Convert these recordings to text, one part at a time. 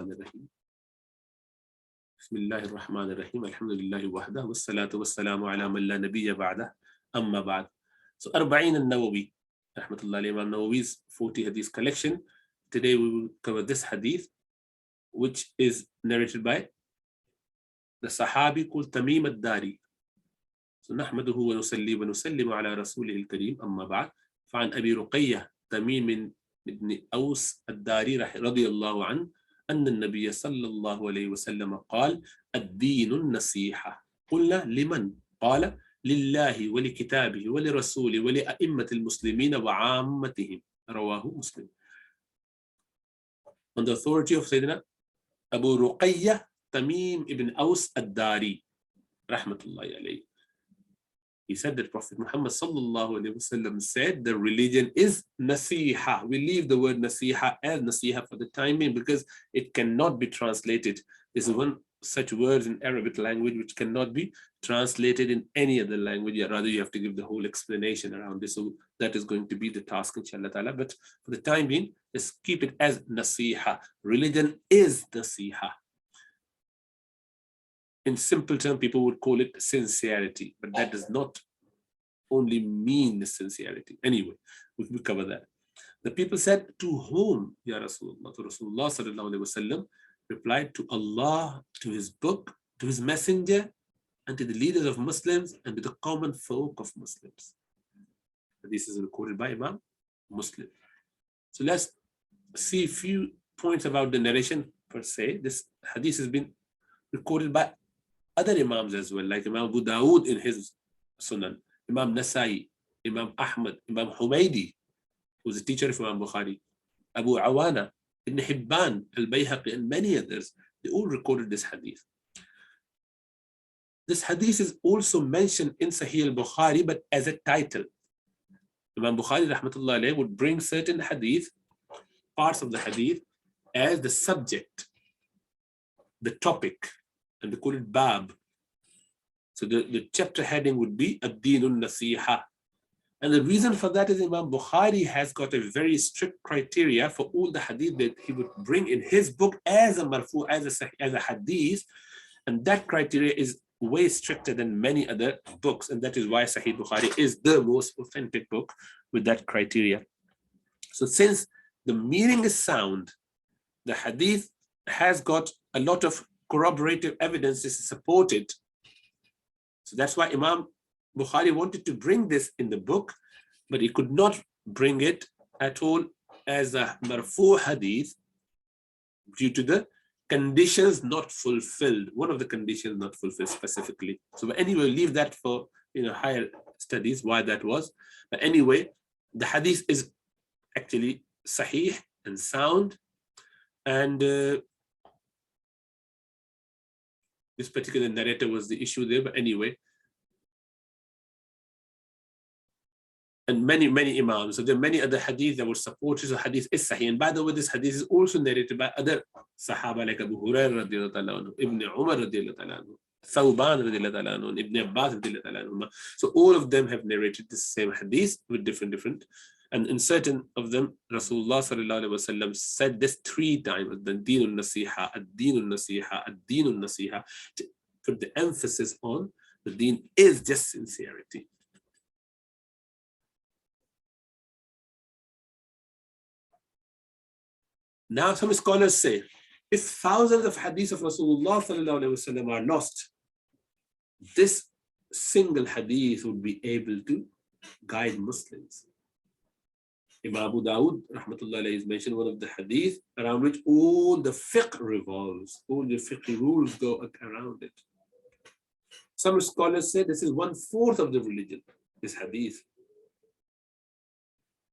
Bismillahir-Rahmanir-Rahim. Bismillahir-Rahmanir-Rahim. Alhamdulillahi wahdah. Wassalatu wassalamu ala man la nabiyya ba'dah. Amma ba'd. So Arbaeen-An-Nawawi, rahmatullahi, Imam Nawawi's 40 hadith collection. Today we will cover this hadith, which is narrated by the Sahabi called Tamim ad-Dari. So نحمده ونصلي ونسلم على رسوله الكريم أما بعد. فعن أبي رقية تميم بن أوس الداري رضي الله عنه أن النبي صلى الله عليه وسلم قال: الدين النصيحة. قلنا: لمن؟ قال: لله ولكتابه ولرسوله ولأئمة المسلمين وعامتهم. رواه مسلم. On the authority of Sayyidina Abu Ruqayyah Tamim ibn Aus ad-Dari, rahmatullahi alayhi. He said that Prophet Muhammad sallallahu alaihi wasallam said the religion is nasiha. We leave the word nasiha as nasiha for the time being because it cannot be translated. This is one such word in Arabic language which cannot be translated in any other language. Rather, you have to give the whole explanation around this. So that is going to be the task, inshallah ta'ala. But for the time being, let's keep it as nasiha. Religion is nasiha. In simple terms, people would call it sincerity, but that does not only mean sincerity. Anyway, we will cover that. The people said, to whom, Ya Rasulullah? To Rasulullah sallallahu alaihi wasallam replied, to Allah, to his book, to his messenger, and to the leaders of Muslims, and to the common folk of Muslims. This is recorded by Imam Muslim. So let's see a few points about the narration per se. This hadith has been recorded by other Imams as well, like Imam Abu Dawood in his Sunan, Imam Nasai, Imam Ahmad, Imam Humaydi, who was a teacher of Imam Bukhari, Abu Awana, Ibn Hibban, Al-Bayhaqi, and many others. They all recorded this hadith. This hadith is also mentioned in Sahih al-Bukhari, but as a title. Imam Bukhari, rahmatullah alayhi, would bring certain hadith, parts of the hadith, as the subject, the topic, and they call it Bab. So the chapter heading would be Ad-Dinun Nasiha. And the reason for that is Imam Bukhari has got a very strict criteria for all the hadith that he would bring in his book as a marfu, as a hadith. And that criteria is way stricter than many other books. And that is why Sahih Bukhari is the most authentic book with that criteria. So since the meaning is sound, the hadith has got a lot of corroborative evidence to support it. So that's why Imam Bukhari wanted to bring this in the book, but he could not bring it at all as a marfu hadith due to the conditions not fulfilled. One of the conditions not fulfilled specifically. So anyway, leave that for higher studies, why that was. But anyway, the hadith is actually sahih and sound, and this particular narrator was the issue there, but anyway. And many imams. So there are many other hadith that were supported. So hadith is sahih. And by the way, this hadith is also narrated by other sahaba like Abu Hurairah radiallahu ta'ala anhu, Ibn Umar radiallahu ta'ala anhu, Thawban radiallahu ta'ala anhu, Ibn Abbas radiallahu ta'ala anhu. So all of them have narrated the same hadith with different. And in certain of them, Rasulullah sallallahu alaihi wasallam said this 3 times: the Dinun Nasiha, Ad-Dinun Nasiha, Ad-Dinun Nasiha, to put the emphasis on the deen is just sincerity. Now some scholars say, if thousands of hadiths of Rasulullah sallallahu alaihi wasallam are lost, this single hadith would be able to guide Muslims. Imam Abu Dawood, rahmatullah alayhi, is mentioned one of the hadith around which all the fiqh revolves, all the fiqh rules go around it. Some scholars say this is 1/4 of the religion, this hadith.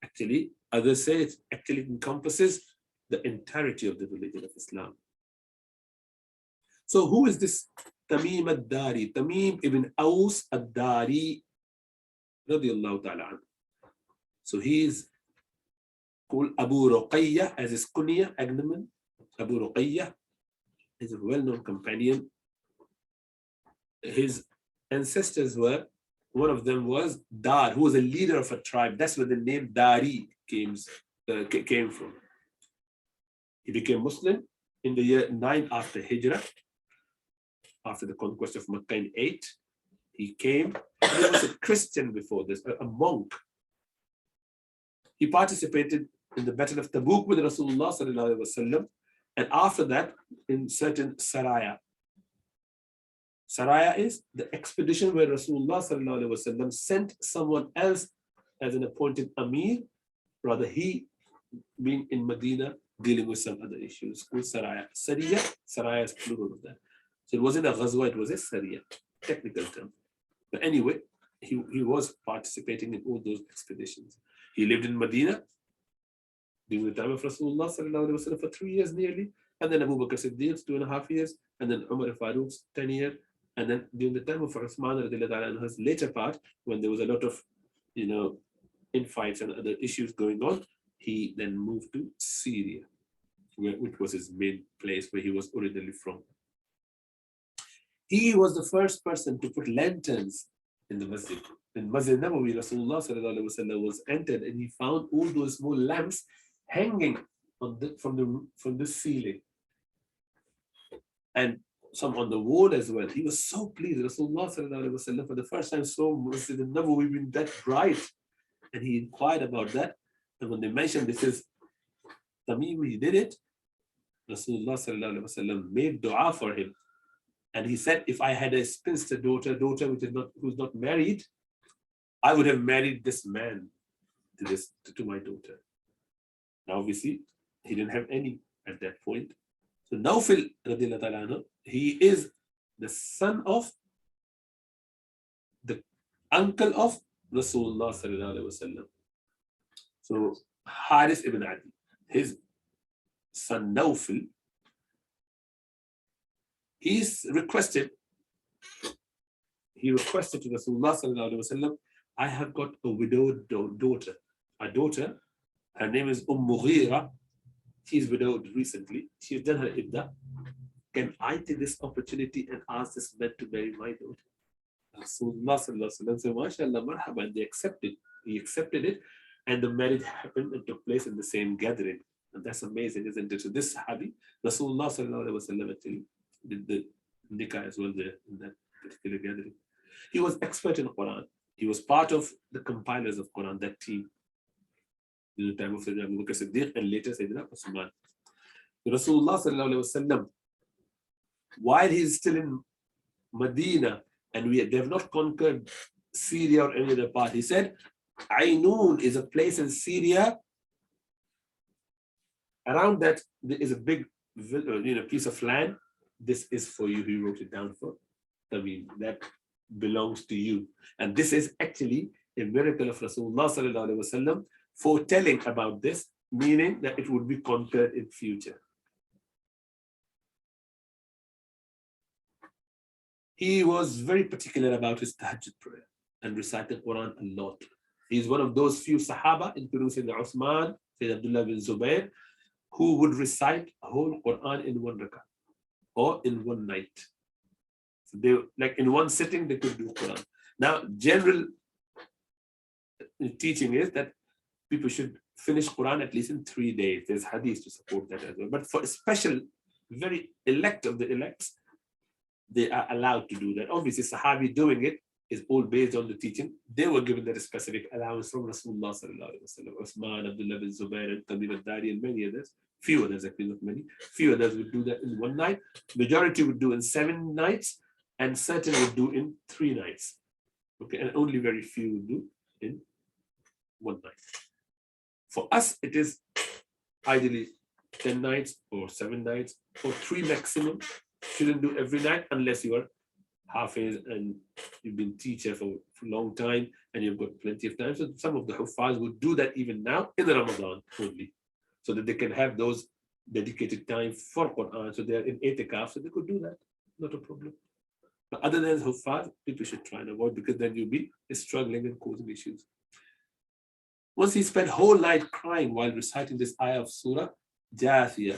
Actually, others say it actually encompasses the entirety of the religion of Islam. So who is this Tamim ad-Dari? Tamim ibn Aus ad-Dari, radiyallahu ta'ala anhu. So he is called Abu Ruqayyah as his kunya, agnomen. Abu Ruqayyah is a well-known companion. His ancestors were, one of them was Dar, who was a leader of a tribe. That's where the name Dari came from. He became Muslim in the year 9 after Hijrah, after the conquest of Makkah in 8, he came. He was a Christian before this, a monk. He participated in the Battle of Tabuk with Rasulullah sallallahu alaihi wasallam, and after that in certain saraya. Saraya is the expedition where Rasulullah sallallahu alaihi wasallam sent someone else as an appointed Amir, rather he being in Medina dealing with some other issues. Called Saraya. Saraya is plural of that. So it wasn't a ghazwa, it was a Saraya, technical term. But anyway, he was participating in all those expeditions. He lived in Medina during the time of Rasulullah sallallahu alaihi wasallam for 3 years nearly, and then Abu Bakr Siddiq's 2.5 years, and then Umar al-Faruq's 10 years, and then during the time of Uthman and his later part, when there was a lot of, infights and other issues going on, he then moved to Syria, which was his main place where he was originally from. He was the first person to put lanterns in the masjid. In Masjid Nawawi, Rasulullah sallallahu alaihi wasallam was entered, and he found all those small lamps hanging from the ceiling, and some on the wall as well. He was so pleased. Rasulullah sallallahu alaihi wasallam for the first time saw Masjid Nawawi being that bright, and he inquired about that. And when they mentioned this is Tamim, he did it. Rasulullah sallallahu alaihi wasallam made dua for him. And he said, if I had a spinster daughter who's not married, I would have married this man to my daughter. Now, obviously, he didn't have any at that point. So Nawfil, radiallahu ta'ala anhu, he is the son of the uncle of Rasulullah sallallahu alaihi wasallam. So Haris ibn Adi, his son Nawfil, he requested to Rasulullah sallallahu alaihi wasallam, I have got a widowed daughter. A daughter, her name is Mughira. She's widowed recently. She's done her iddah. Can I take this opportunity and ask this man to marry my daughter? Rasulullah sallallahu alaihi wasallam said, MashaAllah, marhaba, and they accepted. He accepted it, and the marriage happened and took place in the same gathering. And that's amazing, isn't it? So this Sahabi, Rasulullah sallallahu alaihi wasallam actually did the nikah as well there in that particular gathering. He was expert in Quran. He was part of the compilers of Quran, that team, in the time of Sayyidina Abu Bakr Siddiq and later Sayyidina Uthman. Rasulullah sallallahu alaihi wasallam, while he's still in Medina and they have not conquered Syria or any other part, he said, Ainun is a place in Syria. Around that there is a big piece of land. This is for you. He wrote it down for Tamim. That belongs to you. And this is actually a miracle of Rasulullah sallallahu alaihi wasallam foretelling about this, meaning that it would be conquered in future. He was very particular about his tahajjud prayer and recited Quran a lot. He's one of those few Sahaba, including Sayyidina Uthman, Sayyidina Abdullah bin Zubayr, who would recite a whole Quran in one rakah or in one night. So they, like in one sitting, they could do Quran. Now, general teaching is that people should finish Quran at least in 3 days. There's hadith to support that as well. But for a special, very elect of the elects, they are allowed to do that. Obviously, Sahabi doing it is all based on the teaching. They were given that specific allowance from Rasulullah sallallahu alaihi wasallam. Uthman, Abdullah bin Zubayr, and Tamim al-Dari, and many others. Few others, actually not many. Few others would do that in one night. Majority would do in 7 nights, and certain would do in 3 nights. Okay, and only very few would do in 1 night. For us, it is ideally 10 nights or 7 nights or 3 maximum. Shouldn't do every night unless you are Hafiz and you've been teacher for a long time and you've got plenty of time. So some of the Huffaz would do that even now in the Ramadan only, so that they can have those dedicated time for Quran. So they're in itikaf, so they could do that, not a problem. But other than Huffaz, people should try and avoid, because then you'll be struggling and causing issues. Once he spent whole night crying while reciting this ayah of Surah Jathiyah,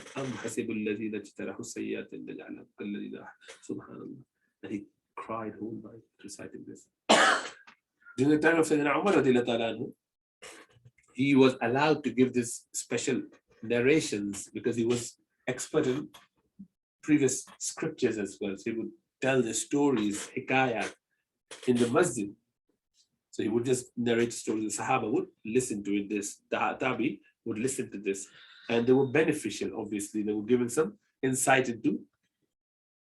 subhanallah, and he cried whole night reciting this. During the time of Sayyidina Umar, he was allowed to give this special narrations because he was expert in previous scriptures as well. So he would tell the stories, hikayat, in the masjid. So he would just narrate stories. The Sahaba would listen to it. The Tabi would listen to this. And they were beneficial, obviously. They were given some insight into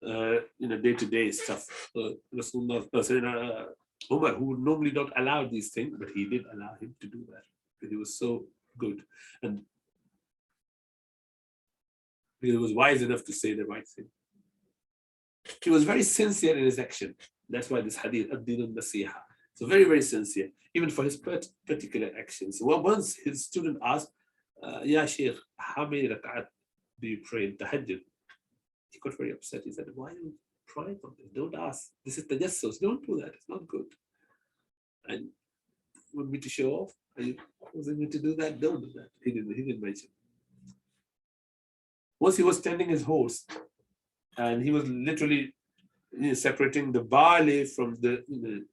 day-to-day stuff. Rasulullah, Umar, who would normally not allow these things, but he did allow him to do that because he was so good. And he was wise enough to say the right thing. He was very sincere in his action. That's why this hadith, ad-din al-nasiha. So very, very sincere, even for his particular actions. Well, once his student asked, Ya Shaykh, how many rak'at do you pray in tahajjud? He got very upset. He said, why are you prying on this? Don't ask. This is tajassus. Don't do that. It's not good. And you want me to show off? Are you causing me to do that? Don't do that. He didn't mention. Once he was tending his horse, and he was literally separating the barley from the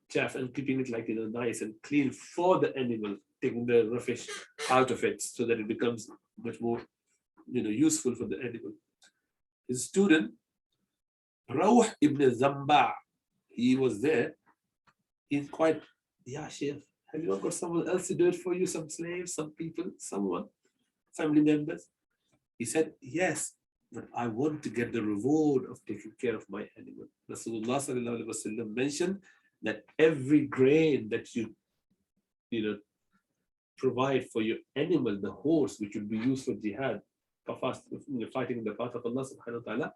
chaff and keeping it nice and clean for the animal, taking the rubbish out of it so that it becomes much more useful for the animal. His student, Rawh ibn Zamba, he was there. He's quite, Ya Shaykh, have you not got someone else to do it for you? Some slaves, some people, someone, family members? He said, yes, but I want to get the reward of taking care of my animal. Rasulullah sallallahu alaihi wasallam mentioned that every grain that you provide for your animal, the horse, which would be used for jihad, fighting in the path of Allah subhanahu wa ta'ala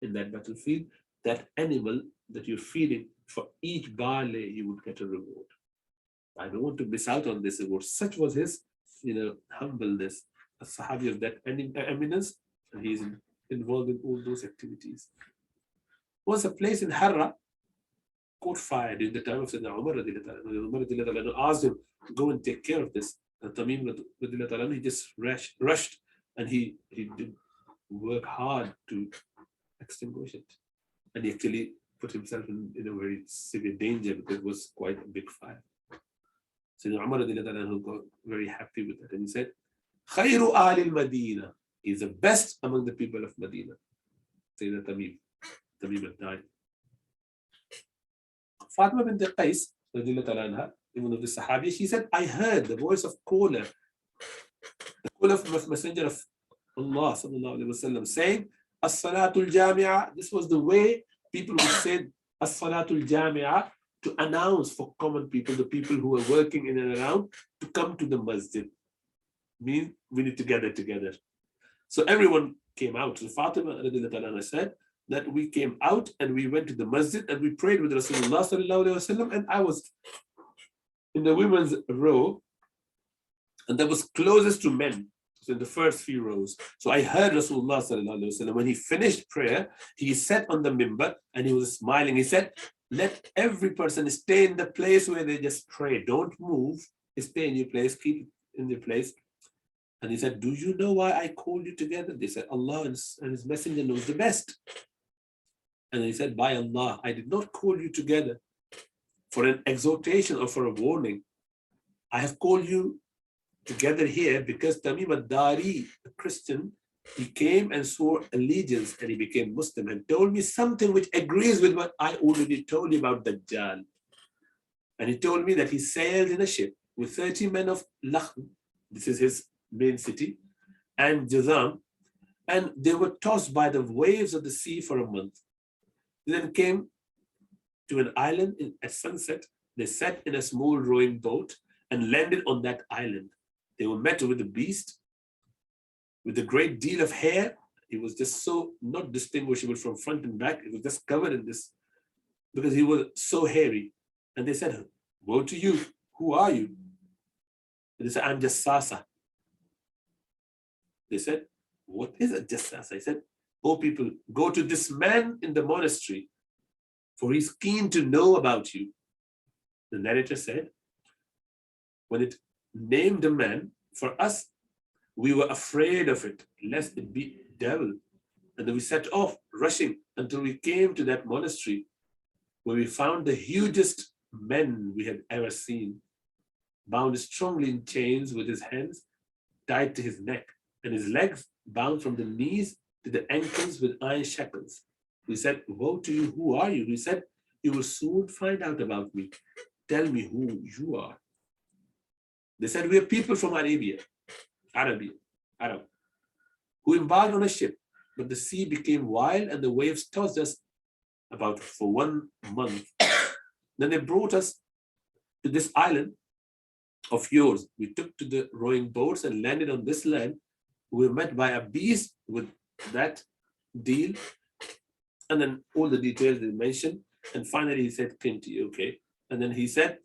in that battlefield, that animal that you're feeding, for each barley you would get a reward. I don't want to miss out on this reward. Such was his humbleness, a sahabi of that eminence, and he's involved in all those activities. Was a place in Harra caught fire during the time of Sayyidina Umar radiyallahu anhu. Asked him, go and take care of this. And Tamim radiyallahu anhu, he just rushed, and he did work hard to extinguish it. And he actually put himself in a very severe danger because it was quite a big fire. Sayyidina Umar radiyallahu anhu got very happy with that, and he said, Khayru ahli al-Madina, is the best among the people of Medina. Sayyidina Tamim al-Dari. Fatima bint Qais, even of the Sahabi, she said, I heard the voice of caller, the caller of Messenger of Allah sallallahu alaihi wasallam saying, As-salatul jami'ah. This was the way people would say As-salatul jami'ah to announce for common people, the people who were working in and around, to come to the masjid. Mean we need to gather together. So everyone came out. So Fatima said that we came out and we went to the masjid and we prayed with Rasulullah sallallahu alaihi wasallam, and I was in the women's row, and that was closest to men. So in the first few rows. So I heard Rasulullah sallallahu alaihi wasallam when he finished prayer, he sat on the mimbar and he was smiling. He said, let every person stay in the place where they just pray. Don't move. Stay in your place. Keep in your place. And he said, do you know why I called you together? They said, Allah and his messenger knows the best. And he said, by Allah, I did not call you together for an exhortation or for a warning. I have called you together here because Tamim al-Dari, a Christian, he came and swore allegiance and he became Muslim and told me something which agrees with what I already told you about Dajjal. And he told me that he sailed in a ship with 30 men of Lakhm, this is his main city, and Jazam, and they were tossed by the waves of the sea for a month. They then came to an island at sunset. They sat in a small rowing boat and landed on that island. They were met with a beast with a great deal of hair. It was just so not distinguishable from front and back. It was just covered in this because he was so hairy. And they said, woe to you. Who are you? And they said, I'm just Sasa. They said, what is a Jassasa? He said, oh people, go to this man in the monastery, for he's keen to know about you. The narrator said, when it named a man, for us, we were afraid of it, lest it be devil. And then we set off, rushing, until we came to that monastery, where we found the hugest men we had ever seen, bound strongly in chains with his hands tied to his neck, and his legs bound from the knees to the ankles with iron shackles. We said, woe to you, who are you? He said, you will soon find out about me. Tell me who you are. They said, we are people from Arabia, Arab, who embarked on a ship, but the sea became wild and the waves tossed us about for 1 month. Then they brought us to this island of yours. We took to the rowing boats and landed on this land. We were met by a beast with that deal. And then all the details they mentioned. And finally he said, came to you, okay. And then he said,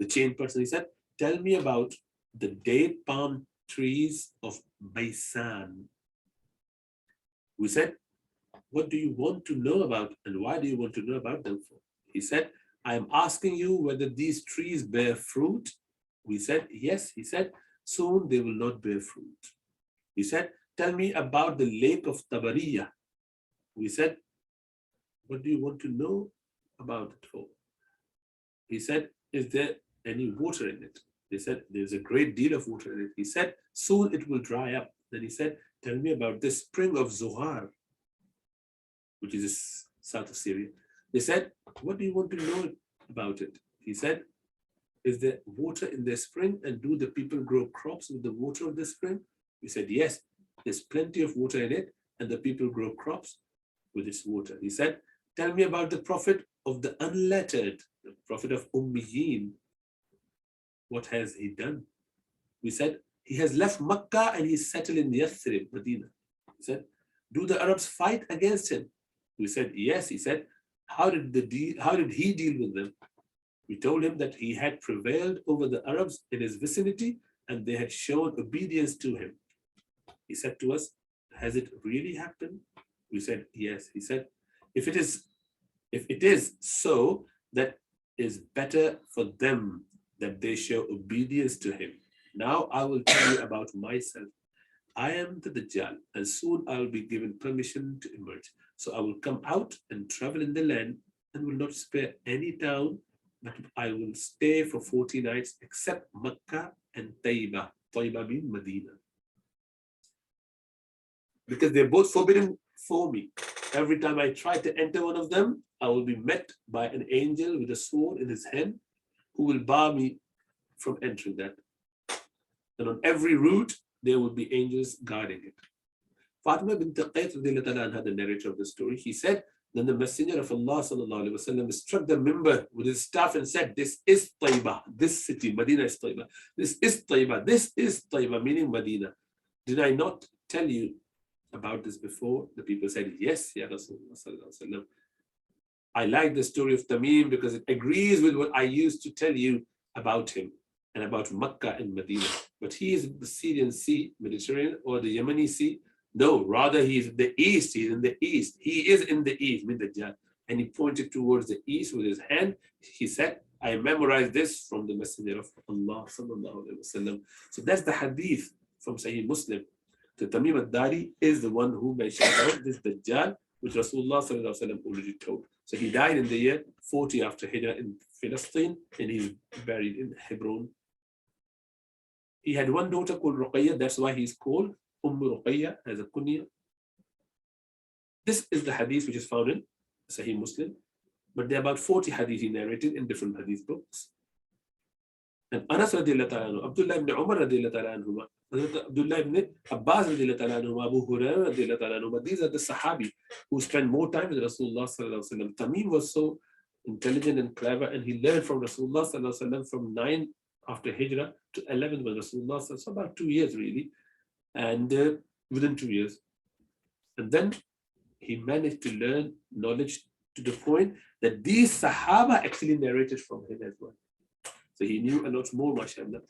the chain person, he said, tell me about the date palm trees of Baisan. We said, what do you want to know about and why do you want to know about them for? He said, I am asking you whether these trees bear fruit. We said, yes. He said, soon they will not bear fruit. He said, tell me about the lake of Tabariya. We said, what do you want to know about it for? He said, is there any water in it? They said, there's a great deal of water in it. He said, soon it will dry up. Then he said, tell me about this spring of Zohar, which is south of Syria. They said, what do you want to know about it? He said, is there water in the spring and do the people grow crops with the water of the spring? We said, yes, there's plenty of water in it and the people grow crops with its water. He said, tell me about the prophet of the unlettered, the prophet of Ummiyin. What has he done? We said, he has left Makkah and he's settled in Yathrib, Medina. He said, do the Arabs fight against him? We said, yes. He said, how did he deal with them? We told him that he had prevailed over the Arabs in his vicinity and they had shown obedience to him. He said to us, has it really happened? We said, yes. He said, if it is so, that is better for them that they show obedience to him. Now I will tell you about myself. I am the Dajjal, and soon I will be given permission to emerge. So I will come out and travel in the land and will not spare any town, but I will stay for 40 nights except Makkah and Taibah. Taibah means Medina. Because they're both forbidden for me. Every time I try to enter one of them, I will be met by an angel with a sword in his hand who will bar me from entering that. And on every route, there will be angels guarding it. Fatima bint Qais, the narrator of the story, he said, then the Messenger of Allah ﷺ struck the mimbar with his staff and said, this is Taibah, this city, Medina is Taibah. This is Taibah, this is Taibah, meaning Medina. Did I not tell you about this before? The people said, yes, Ya Rasulullah ﷺ. I like the story of Tamim because it agrees with what I used to tell you about him and about Makkah and Medina. But he is the Syrian Sea, Mediterranean, or the Yemeni Sea. No, rather he is in the east. He is in the east. He is in the east, min Dajjal. And he pointed towards the east with his hand. He said, I memorized this from the Messenger of Allah sallallahu alaihi wasallam. So that's the hadith from Sahih Muslim. The Tamim al-Dari is the one who mentioned about this Dajjal, which Rasulullah sallallahu alaihi wasallam already told. So he died in the year 40 after Hijrah in Palestine, and he's buried in Hebron. He had one daughter called Ruqayya, that's why he's called Ruqayya as a kunya. This is the hadith which is found in Sahih Muslim, but there are about 40 hadith he narrated in different hadith books. And Anas radiallahu ta'ala, Abdullah ibn Umar radiallahu ta'ala, Abdullah ibn Abbas radiallahu ta'ala, Abu Hurairah radiallahu ta'ala, these are the Sahabi who spent more time with Rasulullah sallallahu alaihi wasallam. Tamim was so intelligent and clever, and he learned from Rasulullah sallallahu alaihi wasallam from 9 after Hijrah to 11 with Rasulullah, so about 2 years really, and within 2 years. And then he managed to learn knowledge to the point that these Sahaba actually narrated from him as well. So he knew a lot more, mashallah.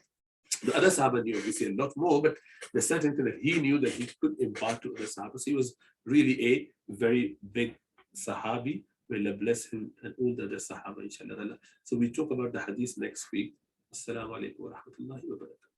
The other Sahaba knew obviously a lot more, but there's certain things that he knew that he could impart to other Sahaba. So he was really a very big Sahabi. May Allah bless him and all the other Sahaba, inshallah. So we talk about the hadith next week. Assalamu alaikum wa rahmatullahi wa barakatuh.